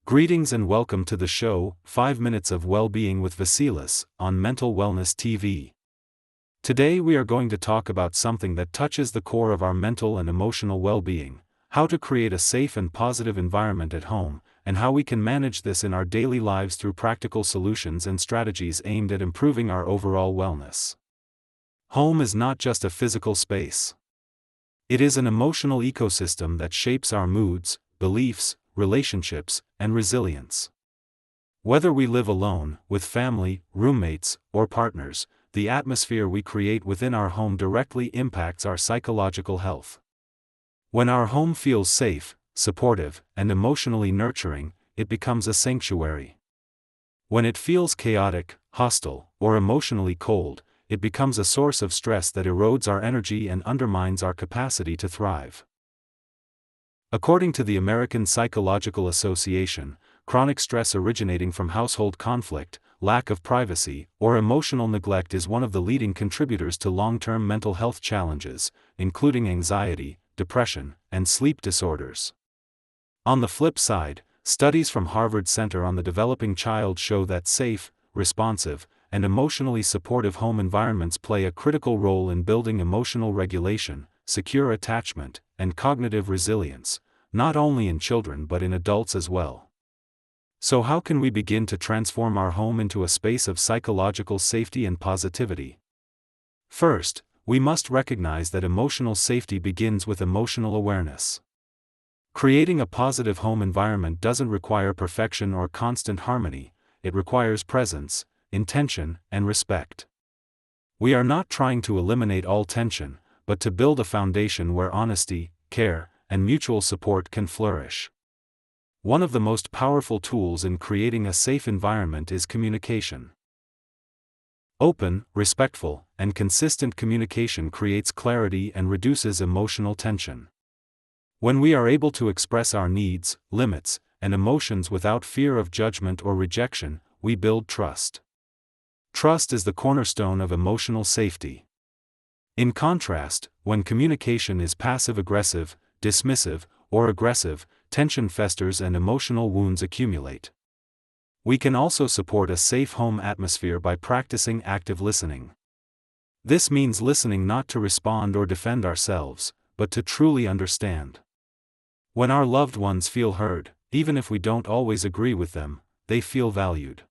Greetings and welcome to the show, 5 Minutes of Wellbeing with Vasilis, on Mental Wellness TV. Today we are going to talk about something that touches the core of our mental and emotional well-being, how to create a safe and positive environment at home, and how we can manage this in our daily lives through practical solutions and strategies aimed at improving our overall wellness. Home is not just a physical space. It is an emotional ecosystem that shapes our moods, beliefs, relationships, and resilience. Whether we live alone, with family, roommates, or partners, the atmosphere we create within our home directly impacts our psychological health. When our home feels safe, supportive, and emotionally nurturing, it becomes a sanctuary. When it feels chaotic, hostile, or emotionally cold, it becomes a source of stress that erodes our energy and undermines our capacity to thrive. According to the American Psychological Association, chronic stress originating from household conflict, lack of privacy, or emotional neglect is one of the leading contributors to long-term mental health challenges, including anxiety, depression, and sleep disorders. On the flip side, studies from Harvard Center on the Developing Child show that safe, responsive, and emotionally supportive home environments play a critical role in building emotional regulation, secure attachment, and cognitive resilience, not only in children but in adults as well. So how can we begin to transform our home into a space of psychological safety and positivity? First, we must recognize that emotional safety begins with emotional awareness. Creating a positive home environment doesn't require perfection or constant harmony, it requires presence, intention, and respect. We are not trying to eliminate all tension, but to build a foundation where honesty, care, and mutual support can flourish. One of the most powerful tools in creating a safe environment is communication. Open, respectful, and consistent communication creates clarity and reduces emotional tension. When we are able to express our needs, limits, and emotions without fear of judgment or rejection, we build trust. Trust is the cornerstone of emotional safety. In contrast, when communication is passive-aggressive, dismissive, or aggressive, tension festers and emotional wounds accumulate. We can also support a safe home atmosphere by practicing active listening. This means listening not to respond or defend ourselves, but to truly understand. When our loved ones feel heard, even if we don't always agree with them, they feel valued.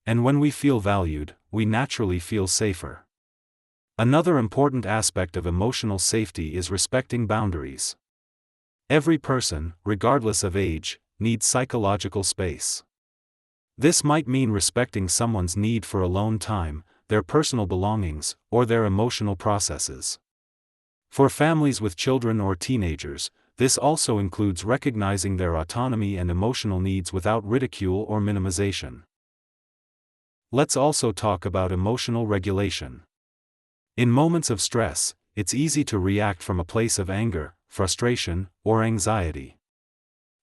And when we feel valued, we naturally feel safer. Another important aspect of emotional safety is respecting boundaries. Every person, regardless of age, needs psychological space. This might mean respecting someone's need for alone time, their personal belongings, or their emotional processes. For families with children or teenagers, this also includes recognizing their autonomy and emotional needs without ridicule or minimization. Let's also talk about emotional regulation. In moments of stress, it's easy to react from a place of anger, frustration, or anxiety.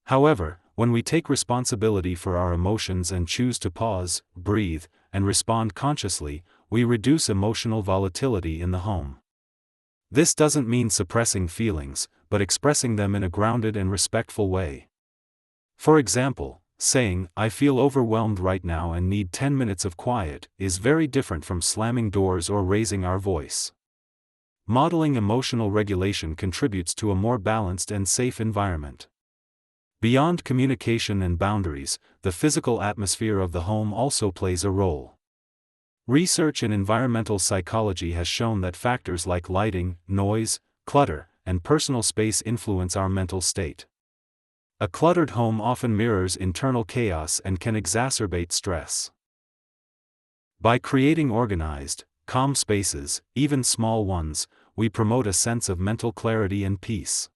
However, when we take responsibility for our emotions and choose to pause, breathe, and respond consciously, we reduce emotional volatility in the home. This doesn't mean suppressing feelings, but expressing them in a grounded and respectful way. For example, saying, "I feel overwhelmed right now and need 10 minutes of quiet," is very different from slamming doors or raising our voice. Modeling emotional regulation contributes to a more balanced and safe environment. Beyond communication and boundaries, the physical atmosphere of the home also plays a role. Research in environmental psychology has shown that factors like lighting, noise, clutter, and personal space influence our mental state. A cluttered home often mirrors internal chaos and can exacerbate stress. By creating organized, calm spaces, even small ones, we promote a sense of mental clarity and peace.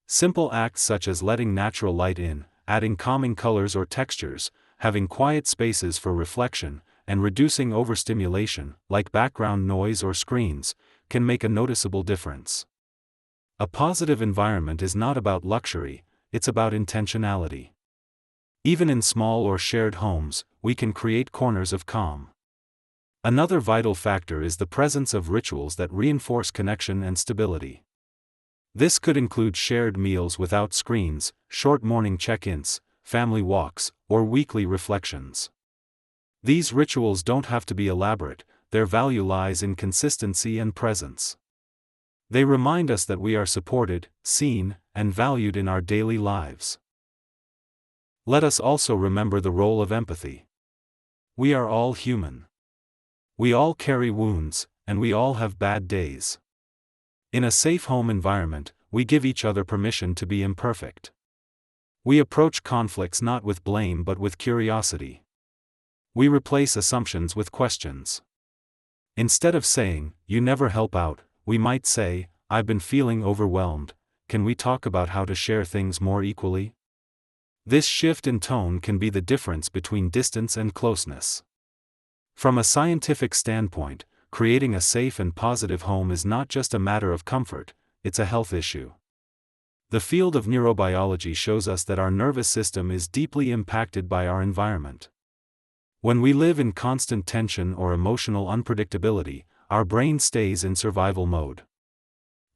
Simple acts such as letting natural light in, adding calming colors or textures, having quiet spaces for reflection, and reducing overstimulation, like background noise or screens, can make a noticeable difference. A positive environment is not about luxury, it's about intentionality. Even in small or shared homes, we can create corners of calm. Another vital factor is the presence of rituals that reinforce connection and stability. This could include shared meals without screens, short morning check-ins, family walks, or weekly reflections. These rituals don't have to be elaborate, their value lies in consistency and presence. They remind us that we are supported, seen, and valued in our daily lives. Let us also remember the role of empathy. We are all human. We all carry wounds, and we all have bad days. In a safe home environment, we give each other permission to be imperfect. We approach conflicts not with blame but with curiosity. We replace assumptions with questions. Instead of saying, "You never help out," we might say, "I've been feeling overwhelmed, can we talk about how to share things more equally?" This shift in tone can be the difference between distance and closeness. From a scientific standpoint, creating a safe and positive home is not just a matter of comfort, it's a health issue. The field of neurobiology shows us that our nervous system is deeply impacted by our environment. When we live in constant tension or emotional unpredictability, our brain stays in survival mode.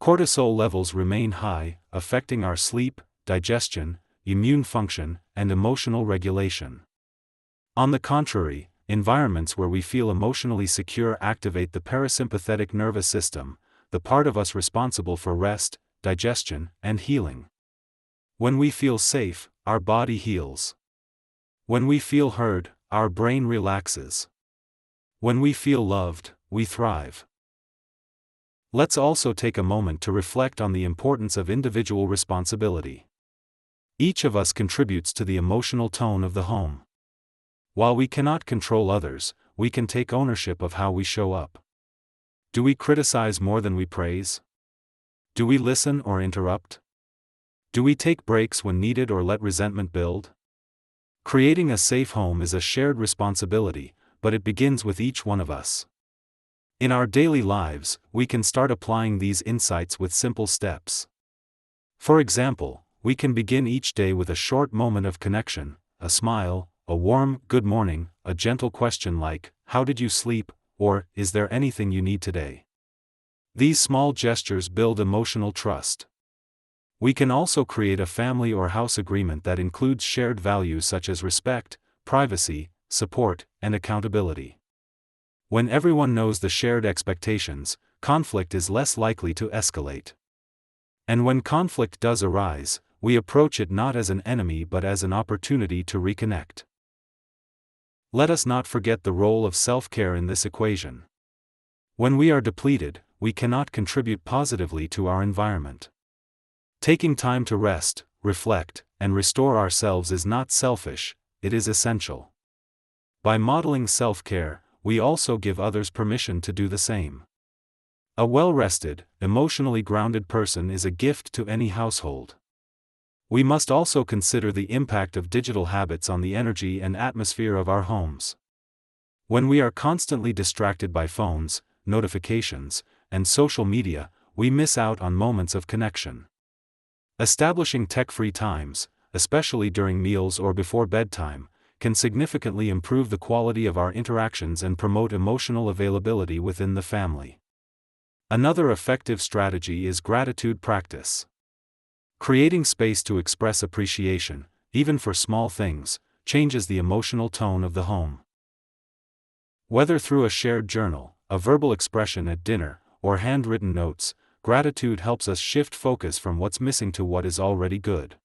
Cortisol levels remain high, affecting our sleep, digestion, immune function, and emotional regulation. On the contrary, environments where we feel emotionally secure activate the parasympathetic nervous system, the part of us responsible for rest, digestion, and healing. When we feel safe, our body heals. When we feel heard, our brain relaxes. When we feel loved, we thrive. Let's also take a moment to reflect on the importance of individual responsibility. Each of us contributes to the emotional tone of the home. While we cannot control others, we can take ownership of how we show up. Do we criticize more than we praise? Do we listen or interrupt? Do we take breaks when needed or let resentment build? Creating a safe home is a shared responsibility, but it begins with each one of us. In our daily lives, we can start applying these insights with simple steps. For example, we can begin each day with a short moment of connection, a smile, a warm "good morning," a gentle question like, "How did you sleep?" or "Is there anything you need today?" These small gestures build emotional trust. We can also create a family or house agreement that includes shared values such as respect, privacy, support, and accountability. When everyone knows the shared expectations, conflict is less likely to escalate. And when conflict does arise, we approach it not as an enemy but as an opportunity to reconnect. Let us not forget the role of self-care in this equation. When we are depleted, we cannot contribute positively to our environment. Taking time to rest, reflect, and restore ourselves is not selfish, it is essential. By modeling self-care, we also give others permission to do the same. A well-rested, emotionally grounded person is a gift to any household. We must also consider the impact of digital habits on the energy and atmosphere of our homes. When we are constantly distracted by phones, notifications, and social media, we miss out on moments of connection. Establishing tech-free times, especially during meals or before bedtime, can significantly improve the quality of our interactions and promote emotional availability within the family. Another effective strategy is gratitude practice. Creating space to express appreciation, even for small things, changes the emotional tone of the home. Whether through a shared journal, a verbal expression at dinner, or handwritten notes, gratitude helps us shift focus from what's missing to what is already good.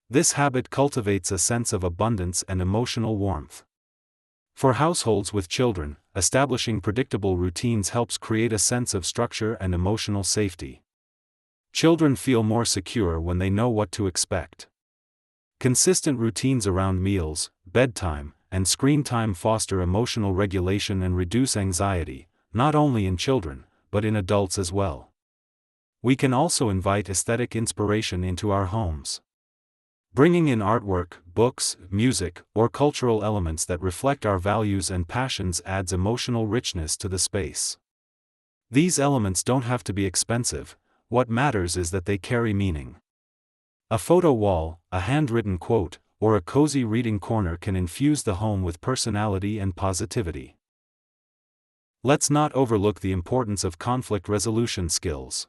This habit cultivates a sense of abundance and emotional warmth. For households with children, establishing predictable routines helps create a sense of structure and emotional safety. Children feel more secure when they know what to expect. Consistent routines around meals, bedtime, and screen time foster emotional regulation and reduce anxiety, not only in children, but in adults as well. We can also invite aesthetic inspiration into our homes. Bringing in artwork, books, music, or cultural elements that reflect our values and passions adds emotional richness to the space. These elements don't have to be expensive, what matters is that they carry meaning. A photo wall, a handwritten quote, or a cozy reading corner can infuse the home with personality and positivity. Let's not overlook the importance of conflict resolution skills.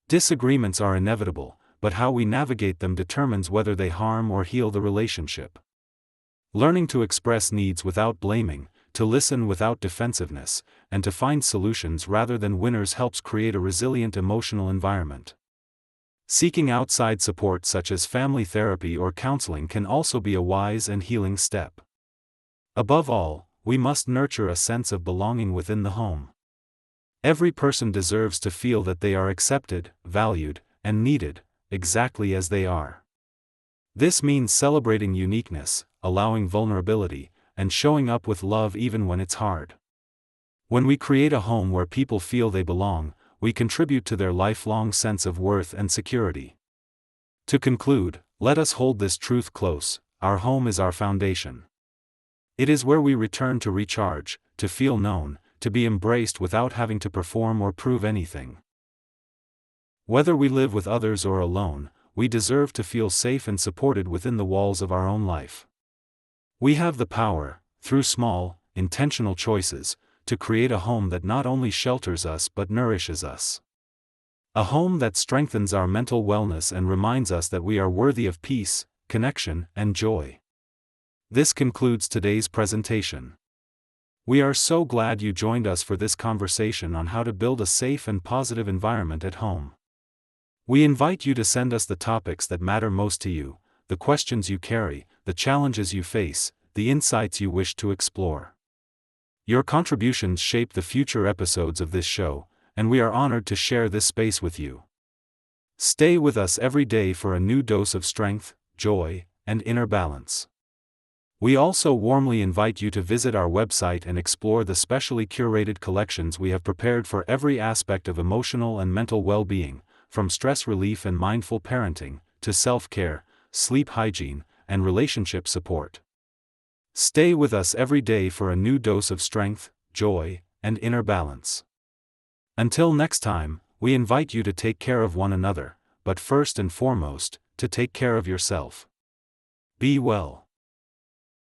Disagreements are inevitable, but how we navigate them determines whether they harm or heal the relationship. Learning to express needs without blaming, to listen without defensiveness, and to find solutions rather than winners helps create a resilient emotional environment. Seeking outside support such as family therapy or counseling can also be a wise and healing step. Above all, we must nurture a sense of belonging within the home. Every person deserves to feel that they are accepted, valued, and needed, exactly as they are. This means celebrating uniqueness, allowing vulnerability, and showing up with love even when it's hard. When we create a home where people feel they belong, we contribute to their lifelong sense of worth and security. To conclude, let us hold this truth close: our home is our foundation. It is where we return to recharge, to feel known, to be embraced without having to perform or prove anything. Whether we live with others or alone, we deserve to feel safe and supported within the walls of our own life. We have the power, through small, intentional choices, to create a home that not only shelters us but nourishes us. A home that strengthens our mental wellness and reminds us that we are worthy of peace, connection, and joy. This concludes today's presentation. We are so glad you joined us for this conversation on how to build a safe and positive environment at home. We invite you to send us the topics that matter most to you, the questions you carry, the challenges you face, the insights you wish to explore. Your contributions shape the future episodes of this show, and we are honored to share this space with you. Stay with us every day for a new dose of strength, joy, and inner balance. We also warmly invite you to visit our website and explore the specially curated collections we have prepared for every aspect of emotional and mental well-being, from stress relief and mindful parenting, to self-care, sleep hygiene, and relationship support. Stay with us every day for a new dose of strength, joy, and inner balance. Until next time, we invite you to take care of one another, but first and foremost, to take care of yourself. Be well.